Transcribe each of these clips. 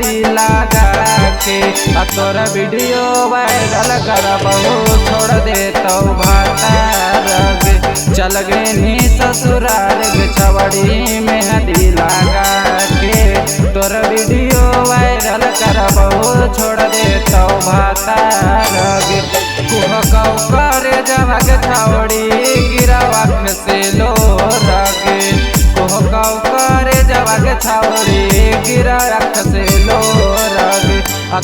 मेहंदी लगा के तोरा वीडियो वायरल करबहू छोड़ दे तो भातार गे। चल गए नी ससुराल गे छवड़ी मेहंदी लगा के तोरा वीडियो वायरल करबहू छोड़ दे तो भातार गे। कुहकौ करे जवा के छवड़ी गिरावा से लो रगे कुहकौ करे जवा के छवड़ी गिरा से लो रगे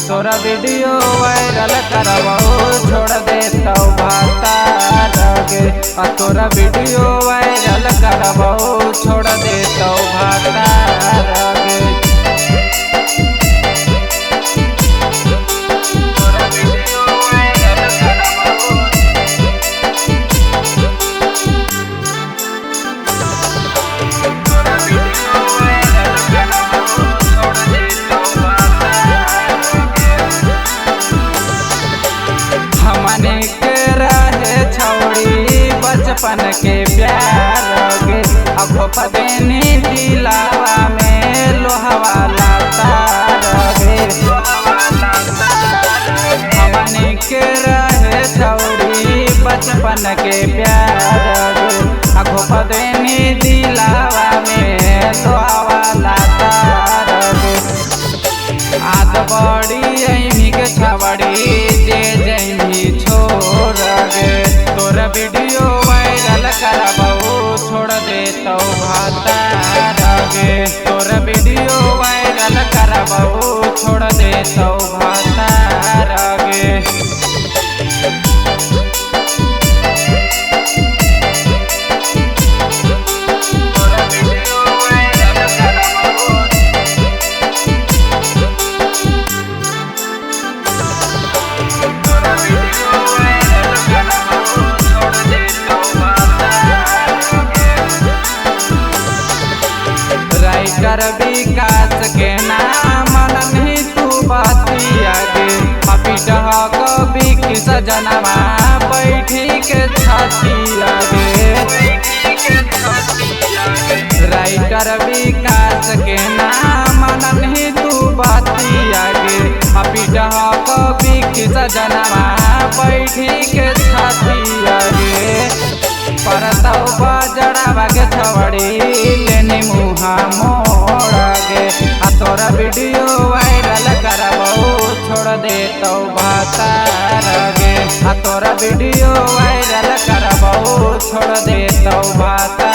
तोरा वीडियो वायरल करबहू छोड़ दे तो भातार गे। तोरा वीडियो वायरल करबहू छोड़ दे तो भातार गे। हमने के रहे छौड़ी बचपन के प्यार गे अखो पदेनी दिलावा में लोहवा तार गे। हमने के रहे छौड़ी बचपन के प्यार गे अखो पदेनी दिलावा में लोहवा तार गे। आद बड़ी ऐमी के छवड़ी जे जैमी छोड़ गे तोरा वीडियो वायरल करबहू छोड़ दे तो भातार गे। तोरा वीडियो वायरल करबहू छोड़ दे तो भातार गे। राइटर विकास के नाम नहीं तू बतिया गे पपीट कवि की सजनवा बैठी के छतिया गे। राइटर विकास के नाम नहीं तू बतिया गे पपीट कवि की सजनवा बैठी के छतिया गे। परतौ बजड़ावा के छवड़ी लेनी मुहा मोड़ गे तोरा वीडियो वायरल करबहू छोड़ दे तो भातार गे। तोरा वीडियो वायरल करबहू छोड़ दे तो भातार।